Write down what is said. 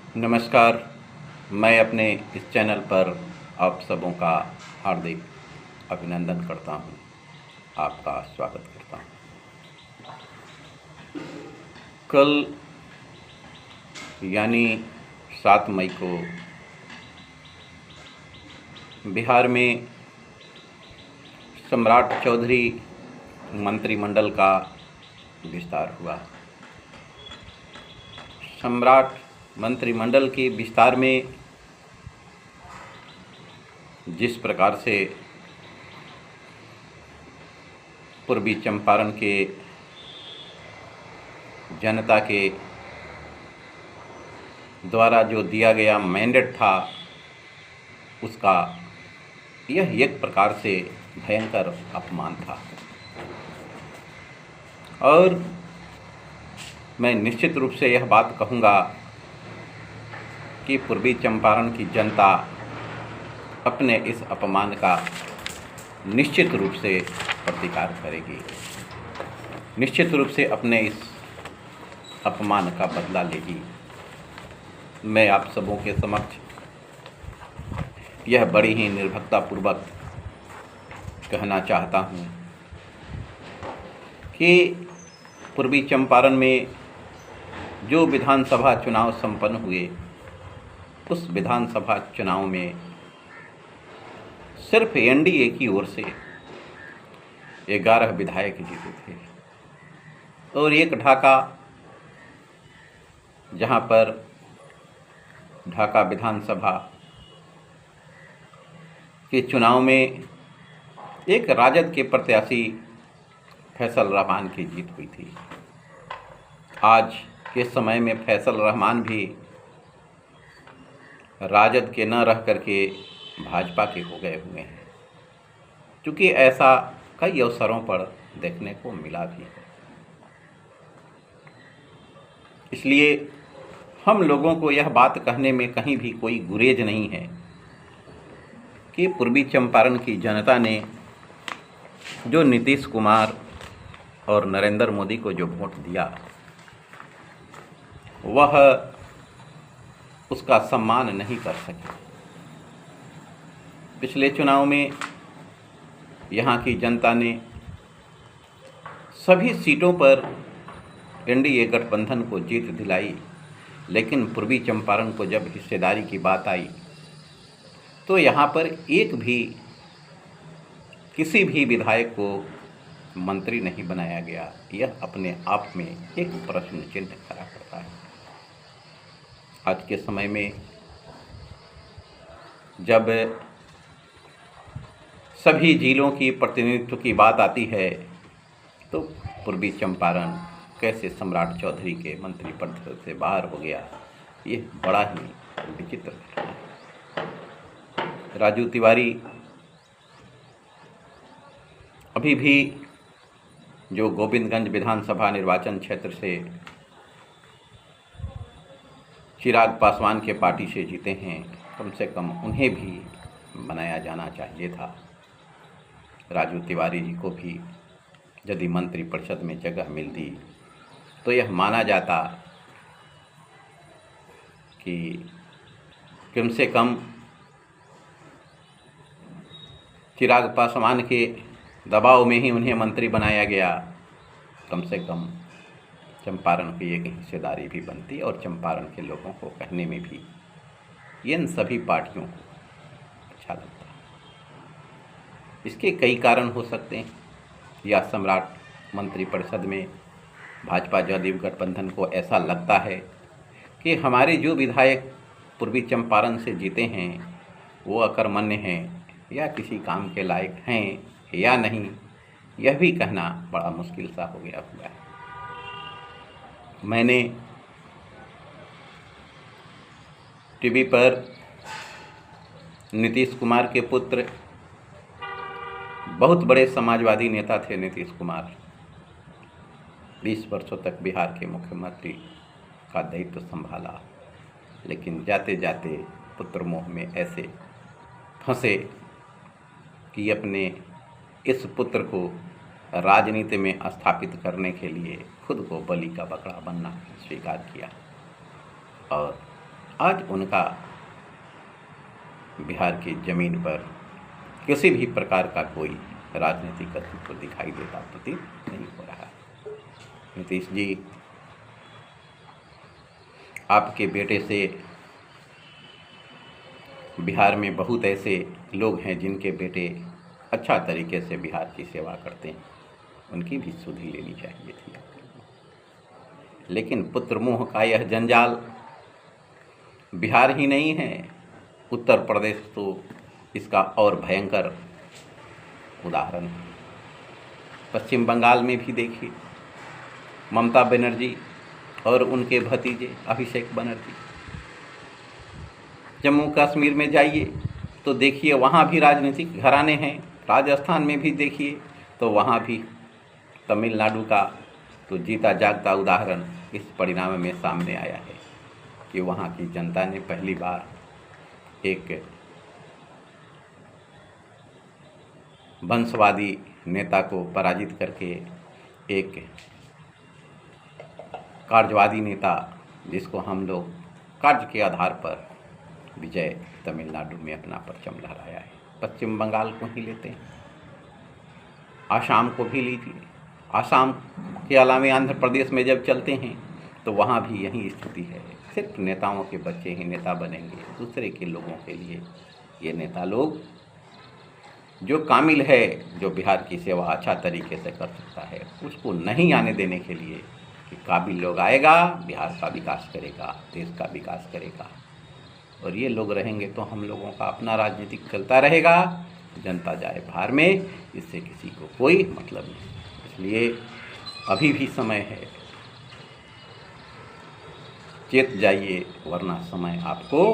नमस्कार। मैं अपने इस चैनल पर आप सबों का हार्दिक अभिनंदन करता हूँ, आपका स्वागत करता हूँ। कल यानी 7 मई को बिहार में सम्राट चौधरी मंत्रिमंडल का विस्तार हुआ। सम्राट मंत्रिमंडल के विस्तार में जिस प्रकार से पूर्वी चंपारण के जनता के द्वारा जो दिया गया मैंडेट था, उसका यह एक प्रकार से भयंकर अपमान था। और मैं निश्चित रूप से यह बात कहूँगा कि पूर्वी चंपारण की जनता अपने इस अपमान का निश्चित रूप से प्रतिकार करेगी, निश्चित रूप से अपने इस अपमान का बदला लेगी। मैं आप सबों के समक्ष यह बड़ी ही निर्भीकतापूर्वक कहना चाहता हूँ कि पूर्वी चंपारण में जो विधानसभा चुनाव संपन्न हुए, उस विधानसभा चुनाव में सिर्फ एनडीए की ओर से 11 विधायक जीते थे और एक ढाका, जहां पर ढाका विधानसभा के चुनाव में एक राजद के प्रत्याशी फैसल रहमान की जीत हुई थी। आज के समय में फैसल रहमान भी राजद के न रह करके भाजपा के हो गए हुए हैं, क्योंकि ऐसा कई अवसरों पर देखने को मिला भी। इसलिए हम लोगों को यह बात कहने में कहीं भी कोई गुरेज नहीं है कि पूर्वी चंपारण की जनता ने जो नीतीश कुमार और नरेंद्र मोदी को जो वोट दिया, वह उसका सम्मान नहीं कर सके। पिछले चुनाव में यहाँ की जनता ने सभी सीटों पर एनडीए गठबंधन को जीत दिलाई, लेकिन पूर्वी चंपारण को जब हिस्सेदारी की बात आई तो यहाँ पर एक भी किसी भी विधायक को मंत्री नहीं बनाया गया। यह अपने आप में एक प्रश्न चिन्ह खड़ा करता है। आज के समय में जब सभी जिलों की प्रतिनिधित्व की बात आती है, तो पूर्वी चंपारण कैसे सम्राट चौधरी के मंत्री पद से बाहर हो गया, ये बड़ा ही विचित्र घटना है। राजू तिवारी अभी भी जो गोविंदगंज विधानसभा निर्वाचन क्षेत्र से चिराग पासवान के पार्टी से जीते हैं, कम से कम उन्हें भी बनाया जाना चाहिए था। राजू तिवारी जी को भी यदि मंत्रिपरिषद में जगह मिलती तो यह माना जाता कि कम से कम चिराग पासवान के दबाव में ही उन्हें मंत्री बनाया गया। कम से कम चंपारण की एक हिस्सेदारी भी बनती और चंपारण के लोगों को कहने में भी इन सभी पार्टियों को अच्छा लगता। इसके कई कारण हो सकते हैं, या सम्राट मंत्रिपरिषद में भाजपा जदयू गठबंधन को ऐसा लगता है कि हमारे जो विधायक पूर्वी चंपारण से जीते हैं वो अकर्मण्य हैं या किसी काम के लायक हैं या नहीं, यह भी कहना बड़ा मुश्किल सा हो गया हुआ है। मैंने टीवी पर नीतीश कुमार के पुत्र, बहुत बड़े समाजवादी नेता थे नीतीश कुमार, 20 वर्षों तक बिहार के मुख्यमंत्री का दायित्व संभाला, लेकिन जाते जाते पुत्र मोह में ऐसे फंसे कि अपने इस पुत्र को राजनीति में स्थापित करने के लिए खुद को बलि का बकरा बनना स्वीकार किया और आज उनका बिहार की ज़मीन पर किसी भी प्रकार का कोई राजनीतिक अस्तित्व दिखाई देता प्रतीत नहीं हो रहा। नीतीश जी, आपके बेटे से बिहार में बहुत ऐसे लोग हैं जिनके बेटे अच्छा तरीके से बिहार की सेवा करते हैं, उनकी भी सुधि लेनी चाहिए थी। लेकिन पुत्र मोह का यह जंजाल बिहार ही नहीं है, उत्तर प्रदेश तो इसका और भयंकर उदाहरण है। पश्चिम बंगाल में भी देखिए, ममता बनर्जी और उनके भतीजे अभिषेक बनर्जी। जम्मू कश्मीर में जाइए तो देखिए वहाँ भी राजनीतिक घराने हैं। राजस्थान में भी देखिए तो वहाँ भी, तमिलनाडु का तो जीता जागता उदाहरण इस परिणाम में सामने आया है कि वहाँ की जनता ने पहली बार एक वंशवादी नेता को पराजित करके एक कार्यवादी नेता, जिसको हम लोग कार्य के आधार पर विजय, तमिलनाडु में अपना परचम लहराया है। पश्चिम बंगाल को ही लेते हैं, आसाम को भी लीजिए। आसाम के अलावा आंध्र प्रदेश में जब चलते हैं तो वहाँ भी यही स्थिति है। सिर्फ नेताओं के बच्चे ही नेता बनेंगे, दूसरे के लोगों के लिए ये नेता लोग, जो कामिल है, जो बिहार की सेवा अच्छा तरीके से कर सकता है, उसको नहीं आने देने के लिए कि काबिल लोग आएगा, बिहार का विकास करेगा, देश का विकास करेगा। और ये लोग रहेंगे तो हम लोगों का अपना राजनीतिक चलता रहेगा, जनता जाए बाहर में, इससे किसी को कोई मतलब नहीं। इसलिए अभी भी समय है, चेत जाइए, वरना समय आपको